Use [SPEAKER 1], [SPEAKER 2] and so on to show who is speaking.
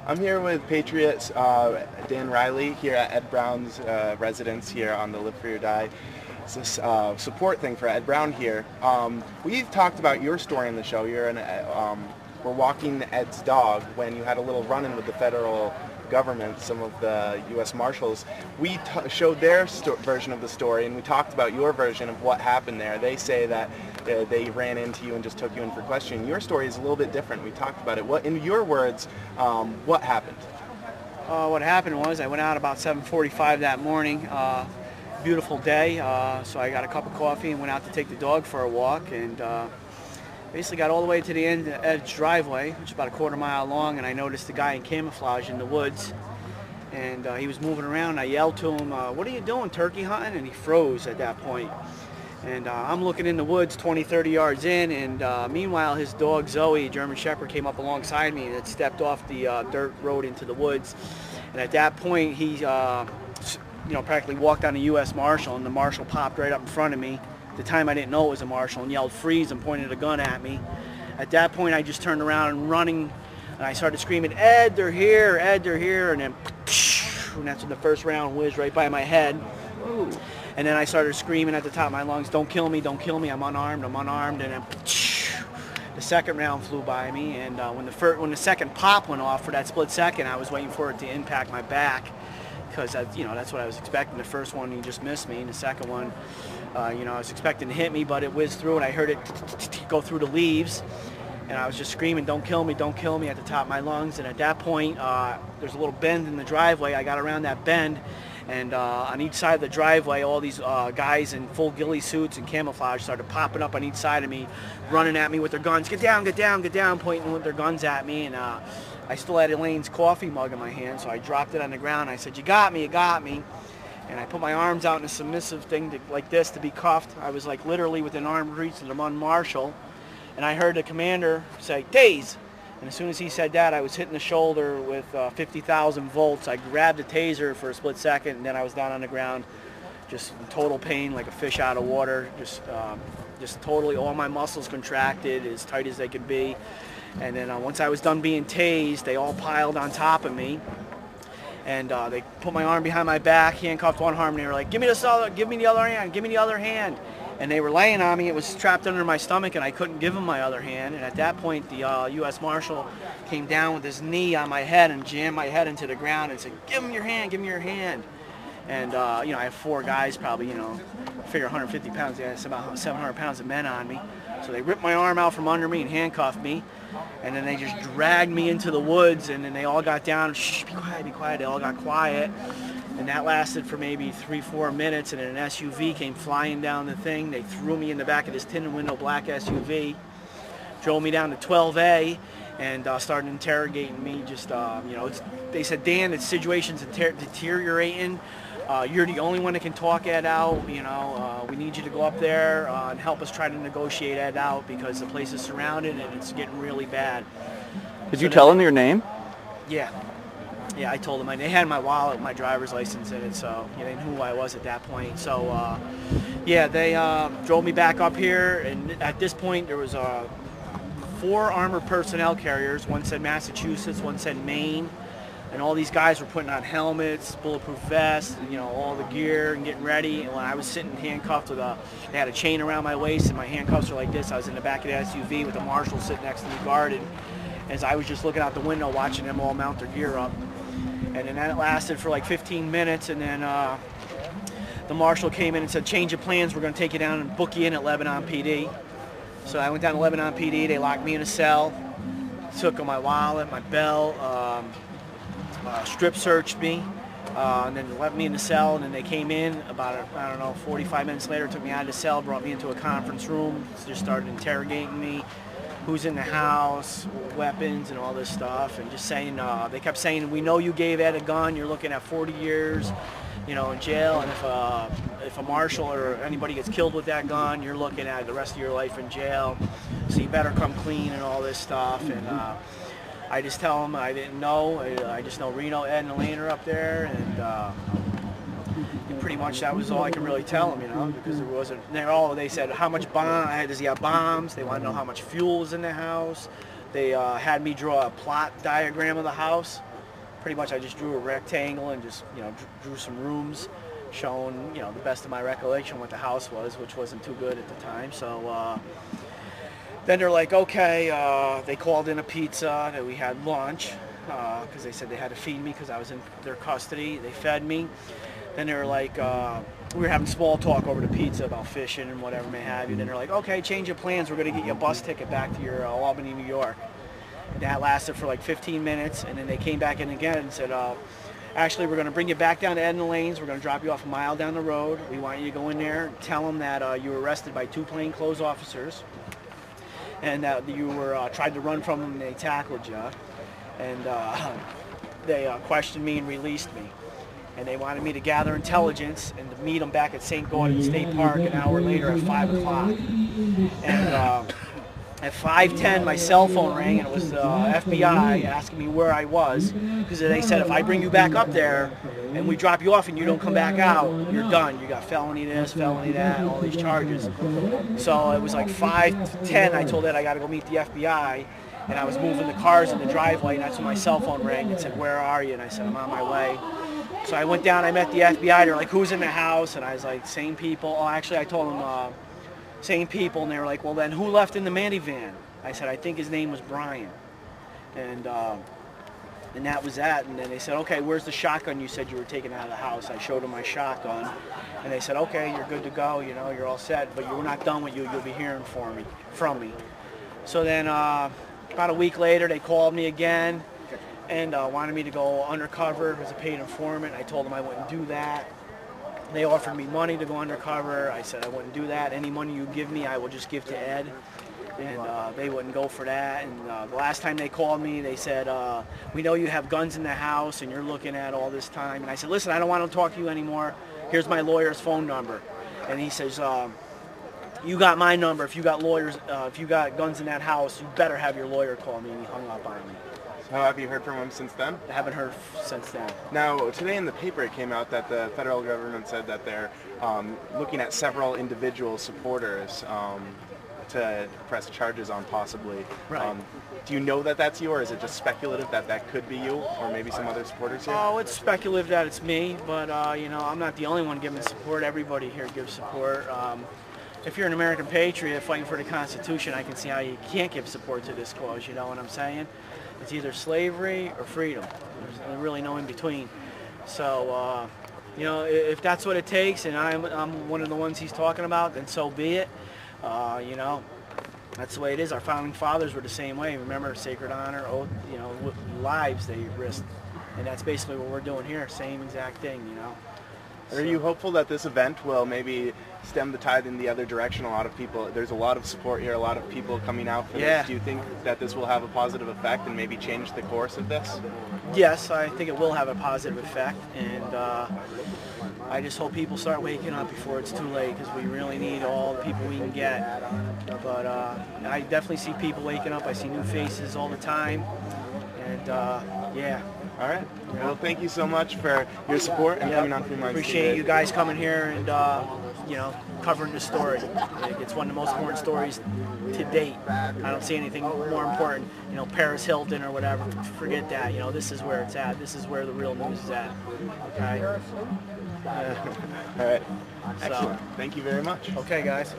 [SPEAKER 1] I'm here with Patriots Dan Riley here at Ed Brown's residence here on the Live Free or Die. It's this support thing for Ed Brown here. We've talked about your story in the show. We're walking Ed's dog when you had a little run-in with the federal government, some of the U.S. Marshals. We showed their version of the story, and we talked about your version of what happened there. They say that they ran into you and just took you in for questioning. Your story is a little bit different. We talked about it. What, in your words, what happened?
[SPEAKER 2] What happened was I went out about 7:45 that morning. Beautiful day, so I got a cup of coffee and went out to take the dog for a walk, and basically got all the way to the end of Ed's driveway, which is about a quarter-mile long, and I noticed a guy in camouflage in the woods, and he was moving around. I yelled to him, "What are you doing, turkey hunting?" And he froze at that point. And I'm looking in the woods 20, 30 yards in, and meanwhile his dog Zoe, a German Shepherd, came up alongside me and had stepped off the dirt road into the woods. And at that point he practically walked on a U.S. Marshal, and the Marshal popped right up in front of me. At the time I didn't know it was a Marshal, and yelled freeze and pointed a gun at me. At that point I just turned around and running, and I started screaming, "Ed, they're here, Ed, they're here," and then and that's when the first round whizzed right by my head. Ooh. And then I started screaming at the top of my lungs, "Don't kill me, don't kill me, I'm unarmed, I'm unarmed," and then the second round flew by me, and when the second pop went off, for that split second I was waiting for it to impact my back, because that's what I was expecting. The first one he just missed me, and the second one I was expecting to hit me, but it whizzed through, and I heard it go through the leaves, and I was just screaming, don't kill me," at the top of my lungs. And at that point there's a little bend in the driveway. I got around that bend, and on each side of the driveway all these guys in full ghillie suits and camouflage started popping up on each side of me, running at me with their guns. "Get down, get down, get down," pointing with their guns at me. And I still had Elaine's coffee mug in my hand, so I dropped it on the ground. I said, "You got me, you got me." And I put my arms out in a submissive thing like this to be cuffed. I was like literally within arm's reach of the one Marshal, and I heard the commander say, "Tase." And as soon as he said that, I was hitting the shoulder with 50,000 volts. I grabbed the taser for a split second, and then I was down on the ground, just in total pain, like a fish out of water. Just totally, all my muscles contracted as tight as they could be. And then once I was done being tased, they all piled on top of me, and they put my arm behind my back, handcuffed one arm, and they were like, give me the other hand, give me the other hand." And they were laying on me. It was trapped under my stomach, and I couldn't give them my other hand. And at that point, the U.S. Marshal came down with his knee on my head and jammed my head into the ground and said, "Give him your hand, give me your hand." And I have four guys, probably, figure 150 pounds. They had about 700 pounds of men on me. So they ripped my arm out from under me and handcuffed me. And then they just dragged me into the woods, and then they all got down. "Shh, be quiet, be quiet." They all got quiet. And that lasted for maybe 3-4 minutes, and then an SUV came flying down the thing. They threw me in the back of this tinted window black SUV, drove me down to 12A, and started interrogating me. They said, "Dan, the situation's deteriorating. You're the only one that can talk Ed out. We need you to go up there and help us try to negotiate Ed out, because the place is surrounded and it's getting really bad."
[SPEAKER 3] Did you tell him your name?
[SPEAKER 2] Yeah. Yeah, I told them. They had my wallet, my driver's license in it, so they knew who I was at that point. So, they drove me back up here, and at this point there was 4 armored personnel carriers. One said Massachusetts, one said Maine, and all these guys were putting on helmets, bulletproof vests, all the gear, and getting ready. And when I was sitting handcuffed they had a chain around my waist, and my handcuffs were like this. I was in the back of the SUV with the Marshal sitting next to me guarded, as I was just looking out the window watching them all mount their gear up. And then that lasted for like 15 minutes, and then the Marshal came in and said, "Change of plans, we're going to take you down and book you in at Lebanon PD." So I went down to Lebanon PD. They locked me in a cell, took my wallet, my belt, strip searched me, and then left me in the cell. And then they came in about 45 minutes later, took me out of the cell, brought me into a conference room, just started interrogating me. Who's in the house, weapons, and all this stuff, and just saying, they kept saying, "We know you gave Ed a gun. You're looking at 40 years, in jail, and if a Marshal or anybody gets killed with that gun, you're looking at the rest of your life in jail. So you better come clean," and all this stuff. And I just tell them I didn't know. I just know Reno, Ed, and Elaine are up there, and pretty much that was all I could really tell them, because there wasn't. They said, "How much does he have bombs?" They wanted to know how much fuel was in the house. They had me draw a plot diagram of the house, pretty much I just drew a rectangle and just, you know, drew some rooms showing, you know, the best of my recollection what the house was, which wasn't too good at the time. So then they're like, okay, they called in a pizza, that we had lunch, because they said they had to feed me because I was in their custody. They fed me. Then they were like, we were having small talk over the pizza about fishing and whatever may have you. Then they're like, okay, change your plans. We're going to get you a bus ticket back to your Albany, New York. And that lasted for like 15 minutes, and then they came back in again and said, actually, we're going to bring you back down to Edna Lanes. We're going to drop you off a mile down the road. We want you to go in there, tell them that you were arrested by 2 plainclothes officers, and that you were tried to run from them and they tackled you. And they questioned me and released me. And they wanted me to gather intelligence and to meet them back at St. Gaudens State Park an hour later at 5 o'clock. And at 5:10, my cell phone rang, and it was the FBI asking me where I was, because they said if I bring you back up there and we drop you off and you don't come back out, you're done. You got felony this, felony that, all these charges. So it was like 5:10. I told Ed I got to go meet the FBI, and I was moving the cars in the driveway, and that's when my cell phone rang and said, "Where are you?" And I said, "I'm on my way." So I went down. I met the FBI. They're like, "Who's in the house?" And I was like, "Same people." Oh, actually, I told them. Same people, and they were like, well, then who left in the minivan? I said, I think his name was Brian. And that was that. And then they said, okay, where's the shotgun you said you were taking out of the house? I showed them my shotgun, and they said, okay, you're good to go, you know, you're all set, but you're not done with you. You'll be hearing from me. So then about a week later, they called me again and wanted me to go undercover as a paid informant. I told them I wouldn't do that. They offered me money to go undercover. I said I wouldn't do that. Any money you give me, I will just give to Ed. And they wouldn't go for that. And the last time they called me, they said, we know you have guns in the house and you're looking at all this time. And I said, listen, I don't want to talk to you anymore. Here's my lawyer's phone number. And he says, you got my number. If you got lawyers, if you got guns in that house, you better have your lawyer call me. And he hung up on me.
[SPEAKER 1] How have you heard from him since then?
[SPEAKER 2] I haven't heard since then.
[SPEAKER 1] Now, today in the paper it came out that the federal government said that they're looking at several individual supporters to press charges on possibly.
[SPEAKER 2] Right.
[SPEAKER 1] Do you know that that's you, or is it just speculative that that could be you, or maybe some other supporters here?
[SPEAKER 2] Oh, it's speculative that it's me, but you know, I'm not the only one giving support. Everybody here gives support. If you're an American patriot fighting for the Constitution, I can see how you can't give support to this cause, you know what I'm saying? It's either slavery or freedom. There's really no in between. So, you know, if that's what it takes, and I'm one of the ones he's talking about, then so be it. You know, that's the way it is. Our founding fathers were the same way. Remember, sacred honor, oath, you know, lives they risked, and that's basically what we're doing here. Same exact thing, you know.
[SPEAKER 1] Are you hopeful that this event will maybe stem the tide in the other direction? A lot of people, there's a lot of support here, a lot of people coming out for this. Do you think that this will have a positive effect and maybe change the course of this?
[SPEAKER 2] Yes, I think it will have a positive effect, and I just hope people start waking up before it's too late, because we really need all the people we can get. But I definitely see people waking up. I see new faces all the time, and yeah.
[SPEAKER 1] All right. Well, thank you so much for your support and coming on Free Minds.
[SPEAKER 2] Appreciate you guys coming here and you know, covering the story. It's one of the most important stories to date. I don't see anything more important. You know, Paris Hilton or whatever. Forget that. You know, this is where it's at. This is where the real news is at. Okay.
[SPEAKER 1] All right. Excellent. Thank you very much.
[SPEAKER 2] Okay, guys.